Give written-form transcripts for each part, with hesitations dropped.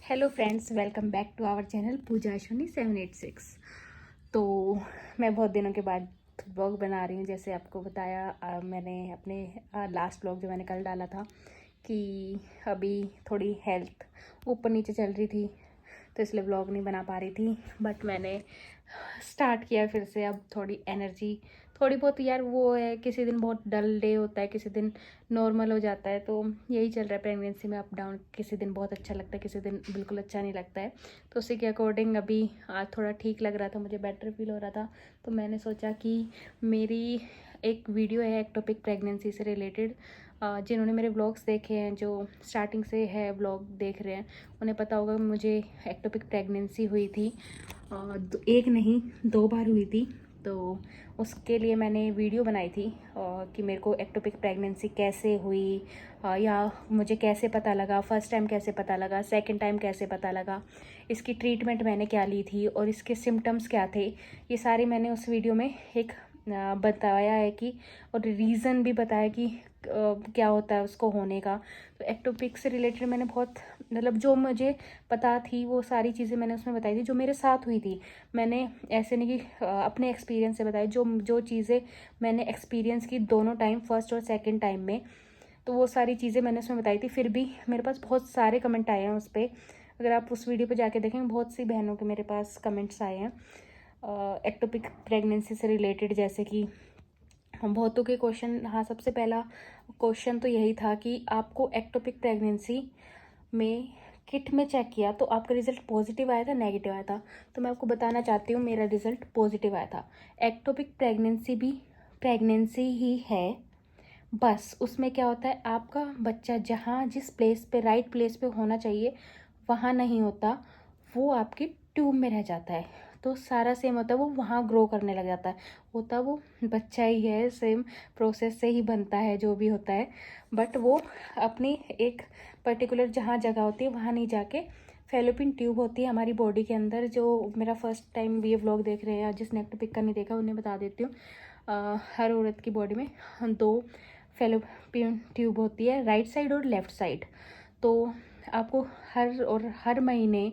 Hello friends, welcome back to our channel Pooja Ashwini 786। तो मैं बहुत दिनों के बाद ब्लॉग बना रही हूँ। जैसे आपको बताया मैंने अपने लास्ट ब्लॉग जो मैंने कल डाला था कि अभी थोड़ी हेल्थ ऊपर नीचे चल रही थी, तो इसलिए ब्लॉग नहीं बना पा रही थी। बट मैंने स्टार्ट किया फिर से। अब थोड़ी एनर्जी थोड़ी बहुत, यार वो है, किसी दिन बहुत डल डे होता है, किसी दिन नॉर्मल हो जाता है। तो यही चल रहा है प्रेगनेंसी में, अप डाउन। किसी दिन बहुत अच्छा लगता है, किसी दिन बिल्कुल अच्छा नहीं लगता है। तो उसी के अकॉर्डिंग अभी आज थोड़ा ठीक लग रहा था, मुझे बेटर फील हो रहा था। तो मैंने सोचा कि मेरी एक वीडियो है एक्टोपिक प्रेगनेंसी से रिलेटेड। जिन्होंने मेरे व्लॉग्स देखे हैं, जो स्टार्टिंग से है व्लॉग देख रहे हैं, उन्हें पता होगा मुझे एक्टोपिक प्रेगनेंसी हुई थी। एक नहीं, 2 बार हुई थी। तो उसके लिए मैंने वीडियो बनाई थी कि मेरे को एक्टोपिक प्रेगनेंसी कैसे हुई, या मुझे कैसे पता लगा, फर्स्ट टाइम कैसे पता लगा, सेकंड टाइम कैसे पता लगा, इसकी ट्रीटमेंट मैंने क्या ली थी और इसके सिम्टम्स क्या थे। ये सारे मैंने उस वीडियो में एक बताया है कि, और रीज़न भी बताया कि क्या होता है उसको होने का। तो एक्टोपिक से रिलेटेड मैंने बहुत, मतलब जो मुझे पता थी वो सारी चीज़ें मैंने उसमें बताई थी, जो मेरे साथ हुई थी। मैंने ऐसे नहीं कि अपने एक्सपीरियंस से बताई, जो जो चीज़ें मैंने एक्सपीरियंस की दोनों टाइम, फर्स्ट और सेकंड टाइम में, तो वो सारी चीज़ें मैंने उसमें बताई थी। फिर भी मेरे पास बहुत सारे कमेंट आए हैं उस पर। अगर आप उस वीडियो पे जाके देखेंगे, बहुत सी बहनों के मेरे पास कमेंट्स आए हैं एक्टोपिक प्रेगनेंसी से रिलेटेड। जैसे कि हम बहुतों के क्वेश्चन, हाँ, सबसे पहला क्वेश्चन तो यही था कि आपको एक्टोपिक प्रेगनेंसी में किट में चेक किया तो आपका रिजल्ट पॉजिटिव आया था, नेगेटिव आया था। तो मैं आपको बताना चाहती हूँ, मेरा रिजल्ट पॉजिटिव आया था। एक्टोपिक प्रेगनेंसी भी प्रेगनेंसी ही है, बस उसमें क्या होता है, आपका बच्चा जहाँ जिस प्लेस पे, राइट प्लेस पे होना चाहिए वहाँ नहीं होता, वो आपके ट्यूब में रह जाता है। तो सारा सेम होता है, वो वहाँ ग्रो करने लग जाता है। होता वो बच्चा ही है, सेम प्रोसेस से ही बनता है जो भी होता है। बट वो अपनी एक पर्टिकुलर जहाँ जगह होती है वहाँ नहीं जाके, फेलोपियन ट्यूब होती है हमारी बॉडी के अंदर। जो मेरा फर्स्ट टाइम ये व्लॉग देख रहे हैं, जिसने एक्टोपिक का नहीं देखा उन्हें बता देती हूँ। हर औरत की बॉडी में 2 फेलोपियन ट्यूब होती है, राइट साइड और लेफ़्ट साइड। तो आपको हर महीने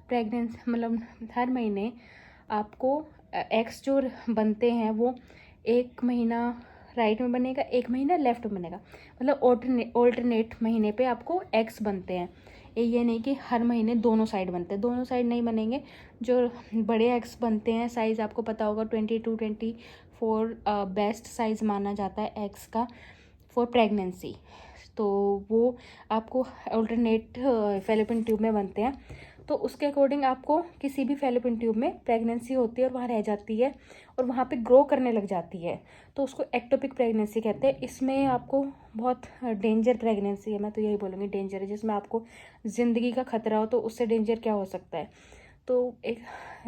प्रेगनेंसी, मतलब हर महीने आपको एग्स जो बनते हैं वो 1 महीना राइट में बनेगा, 1 महीना लेफ्ट में बनेगा। मतलब ऑल्टरनेट महीने पे आपको एग्स बनते हैं। ये नहीं कि हर महीने दोनों साइड बनते हैं, दोनों साइड नहीं बनेंगे। जो बड़े एग्स बनते हैं, साइज़ आपको पता होगा 22-24 बेस्ट साइज़ माना जाता है एग्स का फॉर प्रेगनेंसी। तो वो आपको अल्टरनेट फेलोपियन ट्यूब में बनते हैं। तो उसके अकॉर्डिंग आपको किसी भी फेलोपियन ट्यूब में प्रेगनेंसी होती है और वहाँ रह जाती है और वहाँ पे ग्रो करने लग जाती है, तो उसको एक्टोपिक प्रेगनेंसी कहते हैं। इसमें आपको बहुत डेंजर प्रेगनेंसी है, मैं तो यही बोलूँगी डेंजर है, जिसमें आपको ज़िंदगी का खतरा हो। तो उससे डेंजर क्या हो सकता है। तो एक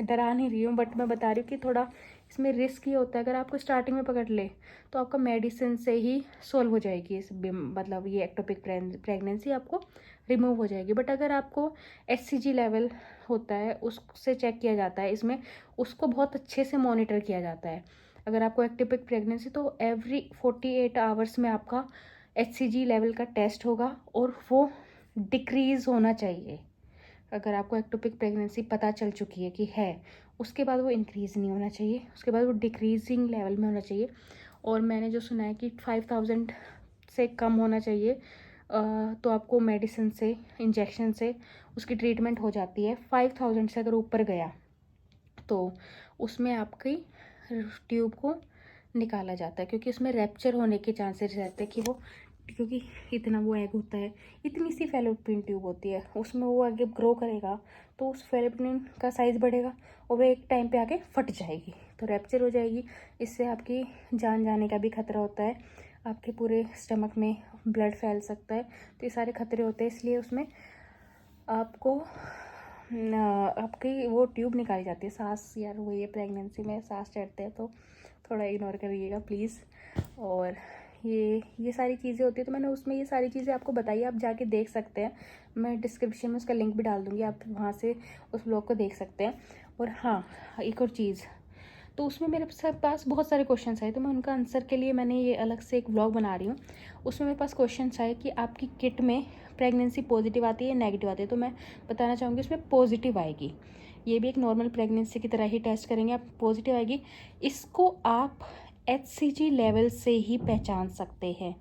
डरा नहीं रही हूँ, बट मैं बता रही हूँ कि थोड़ा इसमें रिस्क ये होता है। अगर आपको स्टार्टिंग में पकड़ ले तो आपका मेडिसिन से ही सॉल्व हो जाएगी मतलब ये एक्टोपिक प्रेगनेंसी आपको रिमूव हो जाएगी। बट अगर आपको HCG लेवल होता है, उससे चेक किया जाता है इसमें, उसको बहुत अच्छे से मॉनिटर किया जाता है। अगर आपको एक्टोपिक प्रेगनेंसी, तो एवरी 48 आवर्स में आपका HCG लेवल का टेस्ट होगा और वो डिक्रीज़ होना चाहिए। अगर आपको एक्टोपिक प्रेगनेंसी पता चल चुकी है कि है, उसके बाद वो इंक्रीज़ नहीं होना चाहिए, उसके बाद वो डिक्रीजिंग लेवल में होना चाहिए। और मैंने जो सुना है कि 5000 से कम होना चाहिए, तो आपको मेडिसिन से, इंजेक्शन से उसकी ट्रीटमेंट हो जाती है। 5000 से अगर ऊपर गया तो उसमें आपकी ट्यूब को निकाला जाता है, क्योंकि उसमें रैप्चर होने के चांसेस रहते हैं कि वो, क्योंकि इतना वो एग होता है, इतनी सी फेलोपियन ट्यूब होती है, उसमें वो आगे ग्रो करेगा तो उस फेलोपियन का साइज़ बढ़ेगा और वो एक टाइम पे आके फट जाएगी, तो रैप्चर हो जाएगी। इससे आपकी जान जाने का भी खतरा होता है, आपके पूरे स्टमक में ब्लड फैल सकता है। तो ये सारे खतरे होते हैं, इसलिए उसमें आपको आपकी वो ट्यूब निकाली जाती है। सांस, यार वो ये प्रेगनेंसी में सांस चढ़ते हैं तो थोड़ा इग्नोर करिएगा प्लीज़। और ये सारी चीज़ें होती है, तो मैंने उसमें ये सारी चीज़ें आपको बताई, आप जाके देख सकते हैं। मैं डिस्क्रिप्शन में उसका लिंक भी डाल दूँगी, आप वहाँ से उस ब्लॉग को देख सकते हैं। और हाँ, एक और चीज़, तो उसमें मेरे पास बहुत सारे क्वेश्चंस आए, तो मैं उनका आंसर के लिए मैंने ये अलग से एक व्लॉग बना रही हूँ। उसमें मेरे पास क्वेश्चंस आए कि आपकी किट में प्रेगनेंसी पॉजिटिव आती है या नेगेटिव आती है, तो मैं बताना चाहूँगी उसमें पॉजिटिव आएगी। ये भी एक नॉर्मल प्रेगनेंसी की तरह ही टेस्ट करेंगे, आप पॉजिटिव आएगी। इसको आप HCG लेवल से ही पहचान सकते हैं,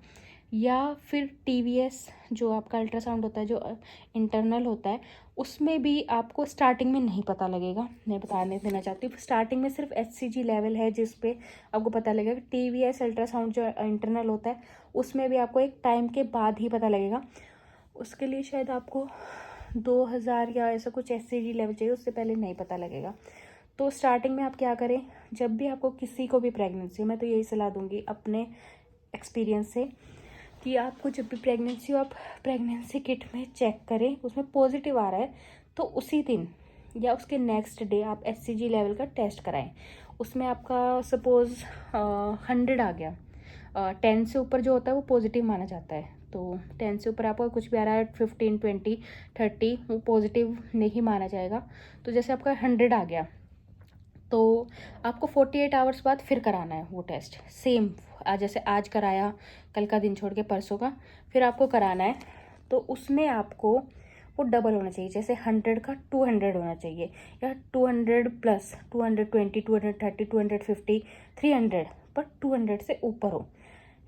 या फिर TVS जो आपका अल्ट्रासाउंड होता है, जो इंटरनल होता है, उसमें भी आपको स्टार्टिंग में नहीं पता लगेगा। मैं बताने देना चाहती हूँ, स्टार्टिंग में सिर्फ HCG लेवल है जिस पे आपको पता लगेगा। TVS अल्ट्रासाउंड जो इंटरनल होता है उसमें भी आपको एक टाइम के बाद ही पता लगेगा। उसके लिए शायद आपको 2000 या ऐसा कुछ HCG लेवल चाहिए, उससे पहले नहीं पता लगेगा। तो स्टार्टिंग में आप क्या करें, जब भी आपको किसी को भी प्रेगनेंसी हो, मैं तो यही सलाह दूंगी अपने एक्सपीरियंस से कि आपको जब भी प्रेगनेंसी हो, आप प्रेगनेंसी किट में चेक करें, उसमें पॉजिटिव आ रहा है तो उसी दिन या उसके नेक्स्ट डे आप HCG लेवल का टेस्ट कराएं। उसमें आपका सपोज़ 100 आ गया, 10 से ऊपर जो होता है वो पॉजिटिव माना जाता है। तो 10 से ऊपर आपका कुछ भी आ रहा है, 15, 20, 30, वो पॉजिटिव नहीं माना जाएगा। तो जैसे आपका 100 आ गया तो आपको 48 आवर्स बाद फिर कराना है वो टेस्ट, सेम जैसे आज कराया, कल का दिन छोड़ के परसों का फिर आपको कराना है। तो उसमें आपको वो डबल होना चाहिए, जैसे 100 का 200 होना चाहिए, या 200 प्लस 220, 230, 250, 300, पर 200 से ऊपर हो,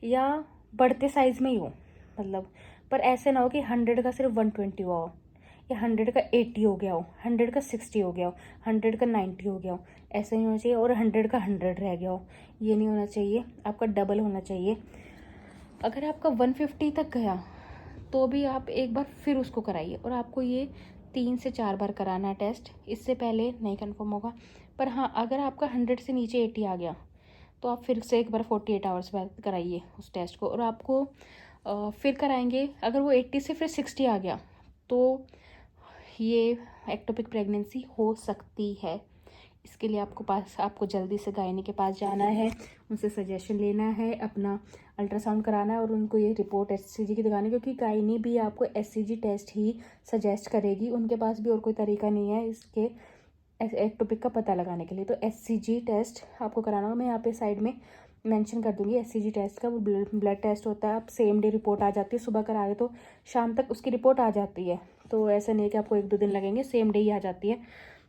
या बढ़ते साइज में ही हो, मतलब पर ऐसे ना हो कि 100 का सिर्फ 120 हुआ हो, या 100 का 80 हो गया हो, 100 का 60 हो गया हो, 100 का 90 हो गया हो, ऐसा नहीं होना चाहिए। और 100 का 100 रह गया हो, ये नहीं होना चाहिए, आपका डबल होना चाहिए। अगर आपका 150 तक गया तो भी आप एक बार फिर उसको कराइए, और आपको ये 3 से 4 बार कराना है टेस्ट, इससे पहले नहीं कंफर्म होगा। पर हाँ, अगर आपका 100 से नीचे 80 आ गया तो आप फिर से एक बार 48 आवर्स बाद कराइए उस टेस्ट को, और आपको फिर कराएंगे। अगर वो 80 से फिर 60 आ गया तो ये एक्टोपिक प्रेगनेंसी हो सकती है। इसके लिए आपको जल्दी से गायनी के पास जाना है, उनसे सजेशन लेना है, अपना अल्ट्रासाउंड कराना है और उनको ये रिपोर्ट HCG की दिखानी है, क्योंकि गायनी भी आपको HCG टेस्ट ही सजेस्ट करेगी, उनके पास भी और कोई तरीका नहीं है इसके एक्टोपिक का पता लगाने के लिए। तो HCG टेस्ट आपको कराना होगा, मैं यहाँ पे साइड में मेंशन कर दूंगी HCG टेस्ट का। वो ब्लड टेस्ट होता है, आप सेम डे रिपोर्ट आ जाती है, सुबह करा रहे तो शाम तक उसकी रिपोर्ट आ जाती है। तो ऐसा नहीं है कि आपको 1-2 दिन लगेंगे, सेम डे ही आ जाती है।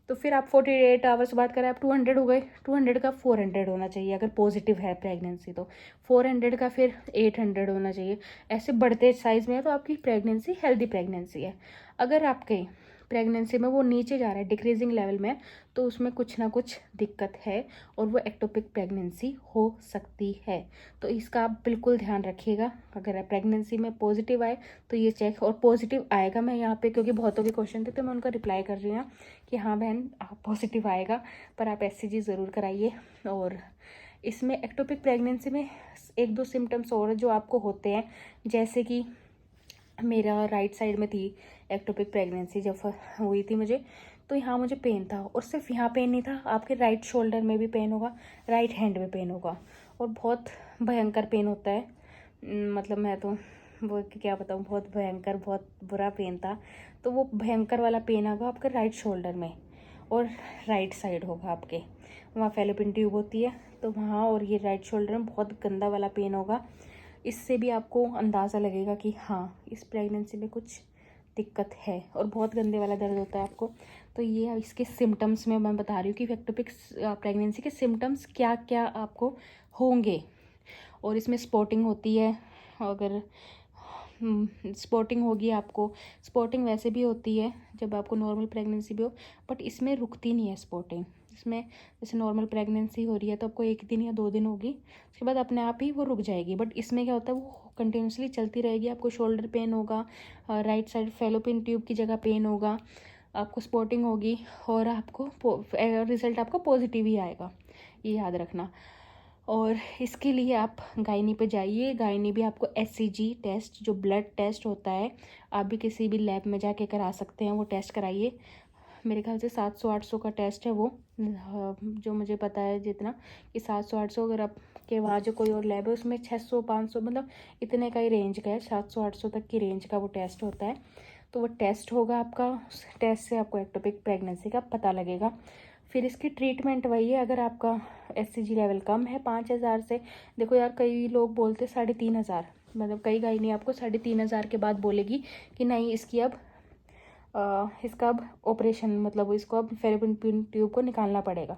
तो फिर आप 48 आवर्स बाद करें, आप 200 हो गए, 200 का 400 होना चाहिए। अगर पॉजिटिव है प्रेगनेंसी तो 400 का फिर 800 होना चाहिए। ऐसे बढ़ते साइज़ में है तो आपकी प्रेगनेंसी हेल्दी प्रेगनेंसी है। अगर आपके प्रेगनेंसी में वो नीचे जा रहा है, डिक्रीजिंग लेवल में, तो उसमें कुछ ना कुछ दिक्कत है और वो एक्टोपिक प्रेगनेंसी हो सकती है। तो इसका आप बिल्कुल ध्यान रखिएगा। अगर प्रेगनेंसी में पॉजिटिव आए तो ये चेक, और पॉजिटिव आएगा, मैं यहाँ पे क्योंकि बहुतों के क्वेश्चन थे तो मैं उनका रिप्लाई कर रही हूँ कि हाँ बहन पॉजिटिव आएगा, पर आप HCG ज़रूर कराइए। और इसमें एक्टोपिक प्रेगनेंसी में 1-2 सिम्टम्स और जो आपको होते हैं, जैसे कि मेरा राइट साइड में थी एक्टोपिक प्रेगनेंसी जब हुई थी मुझे, तो यहाँ मुझे पेन था, और सिर्फ यहाँ पेन नहीं था, आपके राइट शोल्डर में भी पेन होगा, राइट हैंड में पेन होगा, और बहुत भयंकर पेन होता है। मतलब मैं तो वो क्या बताऊँ, बहुत भयंकर, बहुत बुरा पेन था। तो वो भयंकर वाला पेन होगा आपके राइट शोल्डर में, और राइट साइड होगा आपके, वहाँ फैलोपियन ट्यूब होती है तो वहाँ, और ये राइट शोल्डर में बहुत गंदा वाला पेन होगा। इससे भी आपको अंदाज़ा लगेगा कि हाँ इस प्रेगनेंसी में कुछ दिक्कत है, और बहुत गंदे वाला दर्द होता है आपको। तो ये इसके सिम्टम्स में मैं बता रही हूँ कि एक्टोपिक प्रेगनेंसी के सिम्टम्स क्या क्या आपको होंगे। और इसमें स्पॉटिंग होती है, अगर स्पॉटिंग होगी आपको, स्पॉटिंग वैसे भी होती है जब आपको नॉर्मल प्रेगनेंसी भी हो, बट इसमें रुकती नहीं है स्पॉटिंग। इसमें जैसे नॉर्मल प्रेगनेंसी हो रही है तो आपको 1 दिन या 2 दिन होगी, उसके बाद अपने आप ही वो रुक जाएगी, बट इसमें क्या होता है वो कंटिन्यूसली चलती रहेगी। आपको शोल्डर पेन होगा, राइट साइड फैलोपियन ट्यूब की जगह पेन होगा, आपको स्पॉटिंग होगी, और आपको रिजल्ट आपको पॉजिटिव ही आएगा, ये याद रखना। और इसके लिए आप गायनी पे जाइए, गायनी भी आपको HCG टेस्ट जो ब्लड टेस्ट होता है, आप भी किसी भी लैब में जाके करा सकते हैं, वो टेस्ट कराइए। मेरे ख्याल से 700-800 का टेस्ट है वो, जो मुझे पता है जितना कि 700-800, अगर आपके वहाँ जो कोई और लैब है उसमें 600-500, मतलब इतने का ही रेंज का है, 700-800 तक की रेंज का वो टेस्ट होता है। तो वो टेस्ट होगा आपका, उस टेस्ट से आपको एक्टोपिक प्रेगनेंसी का पता लगेगा। फिर इसकी ट्रीटमेंट वही है, अगर आपका HCG लेवल कम है 5,000 से, देखो यार कई लोग बोलते 3,500, मतलब कई गायनी आपको 3,500 के बाद बोलेगी कि नहीं इसकी अब इसका अब ऑपरेशन, मतलब इसको अब फेलोपियन ट्यूब को निकालना पड़ेगा।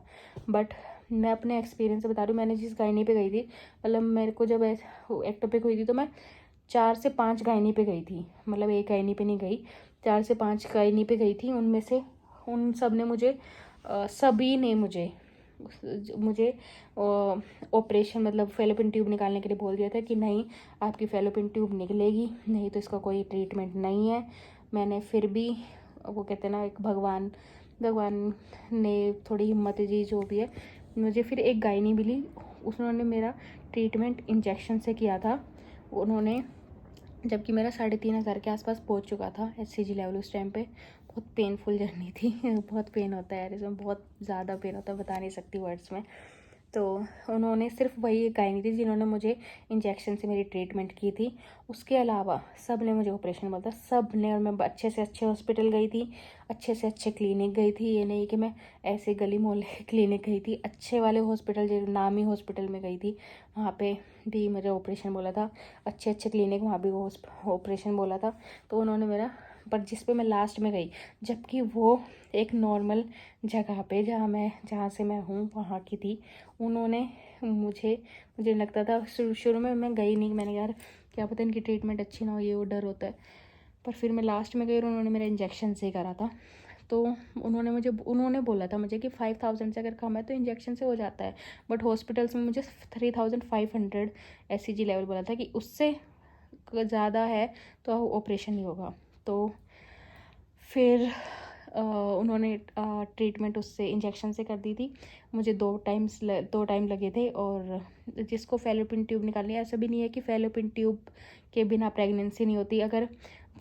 बट मैं अपने एक्सपीरियंस से बता रही हूँ, मैंने जिस गायनी पे गई थी, मतलब मेरे को जब एक्टोपिक हुई थी तो मैं 4 से 5 गायनी पे गई थी, मतलब एक गायनी पे नहीं गई, 4 से 5 गायनी पे गई थी। उनमें से उन सब ने मुझे सभी ने मुझे ऑपरेशन मतलब फेलोपियन ट्यूब निकालने के लिए बोल दिया था कि नहीं आपकी फेलोपियन ट्यूब निकलेगी, नहीं तो इसका कोई ट्रीटमेंट नहीं है। मैंने फिर भी, वो कहते हैं ना, एक भगवान ने थोड़ी हिम्मत दी, जो भी है। मुझे फिर एक गायनी मिली, उन्होंने मेरा ट्रीटमेंट इंजेक्शन से किया था। उन्होंने, जबकि मेरा 3,500 के आसपास पहुंच चुका था HCG लेवल उस टाइम पे। बहुत पेनफुल जर्नी थी बहुत पेन होता है यार इसमें, बहुत ज़्यादा पेन होता है, बता नहीं सकती वर्ड्स में। तो उन्होंने सिर्फ वही एक गायनी थी जिन्होंने मुझे इंजेक्शन से मेरी ट्रीटमेंट की थी। उसके अलावा सब ने मुझे ऑपरेशन बोला था, सब ने। और मैं अच्छे से अच्छे हॉस्पिटल गई थी, अच्छे से अच्छे क्लिनिक गई थी, ये नहीं कि मैं ऐसे गली मोहल्ले क्लिनिक गई थी, अच्छे वाले हॉस्पिटल, जो नामी हॉस्पिटल में गई थी, वहाँ पे भी मुझे ऑपरेशन बोला था। अच्छे अच्छे क्लिनिक, वहाँ भी ऑपरेशन बोला था। तो उन्होंने मेरा, पर जिस पे मैं लास्ट में गई, जबकि वो एक नॉर्मल जगह पे जहाँ से मैं हूँ वहाँ की थी, उन्होंने मुझे लगता था, शुरू में मैं गई नहीं, मैंने यार क्या पता इनकी ट्रीटमेंट अच्छी ना हो, ये वो डर होता है। पर फिर मैं लास्ट में गई और उन्होंने मेरा इंजेक्शन से करा था। तो उन्होंने बोला था मुझे कि 5,000 से अगर कम है तो इंजेक्शन से हो जाता है, बट हॉस्पिटल्स में मुझे 3,500 HCG लेवल बोला था कि उससे ज़्यादा है तो ऑपरेशन ही होगा। तो फिर उन्होंने ट्रीटमेंट उससे इंजेक्शन से कर दी थी। मुझे 2 टाइम लगे थे। और जिसको फेलोपियन ट्यूब निकालनी है, ऐसा भी नहीं है कि फेलोपियन ट्यूब के बिना प्रेगनेंसी नहीं होती, अगर,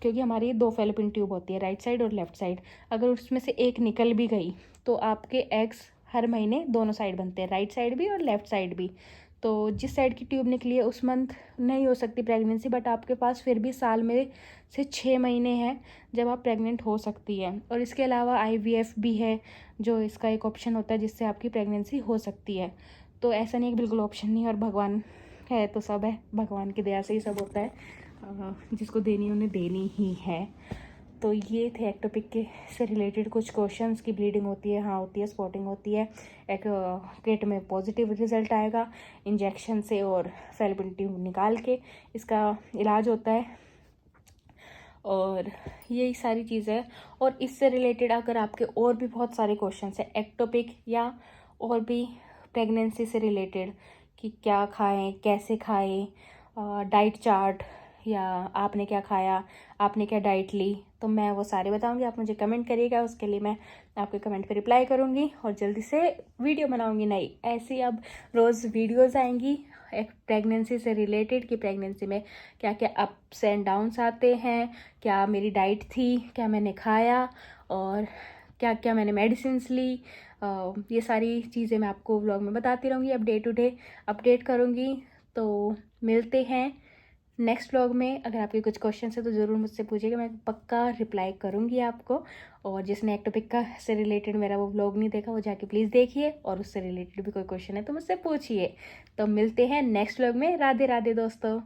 क्योंकि हमारी 2 फेलोपियन ट्यूब होती है, राइट साइड और लेफ्ट साइड। अगर उसमें से एक निकल भी गई तो आपके एग्स हर महीने दोनों साइड बनते हैं, राइट साइड भी और लेफ्ट साइड भी। तो जिस साइड की ट्यूब निकली है उस मंथ नहीं हो सकती प्रेगनेंसी, बट आपके पास फिर भी साल में से 6 महीने हैं जब आप प्रेग्नेंट हो सकती है। और इसके अलावा IVF भी है, जो इसका एक ऑप्शन होता है जिससे आपकी प्रेगनेंसी हो सकती है। तो ऐसा नहीं है कि बिल्कुल ऑप्शन नहीं है, और भगवान है तो सब है, भगवान की दया से ही सब होता है, जिसको देनी उन्हें देनी ही है। तो ये थे एक्टोपिक के से रिलेटेड कुछ क्वेश्चंस की ब्लीडिंग होती है, हाँ होती है, स्पॉटिंग होती है, एक पेट में पॉजिटिव रिजल्ट आएगा इंजेक्शन से, और फेलोपियन ट्यूब निकाल के इसका इलाज होता है। और यही सारी चीज़ें हैं। और इससे रिलेटेड अगर आपके और भी बहुत सारे क्वेश्चंस हैं एक्टोपिक या और भी प्रेगनेंसी से रिलेटेड, कि क्या खाएं, कैसे खाएं, डाइट चार्ट, या आपने क्या खाया, आपने क्या डाइट ली, तो मैं वो सारे बताऊंगी। आप मुझे कमेंट करिएगा, उसके लिए मैं आपके कमेंट पे रिप्लाई करूंगी और जल्दी से वीडियो बनाऊंगी। नई ऐसी अब रोज़ वीडियोस आएंगी एक प्रेगनेंसी से रिलेटेड, कि प्रेगनेंसी में क्या क्या अप्स एंड डाउन्स आते हैं, क्या मेरी डाइट थी, क्या मैंने खाया, और क्या क्या मैंने मेडिसिन्स ली। ये सारी चीज़ें मैं आपको व्लॉग में बताती रहूँगी, अब डे टू डे अपडेट करूँगी। तो मिलते हैं नेक्स्ट व्लॉग में। अगर आपके कुछ क्वेश्चन है तो ज़रूर मुझसे पूछिएगा, मैं पक्का रिप्लाई करूँगी आपको। और जिसने एक्टोपिक का से रिलेटेड मेरा वो व्लॉग नहीं देखा, वो जाके प्लीज़ देखिए, और उससे रिलेटेड भी कोई क्वेश्चन है तो मुझसे पूछिए। तो मिलते हैं नेक्स्ट व्लॉग में। राधे राधे दोस्तों।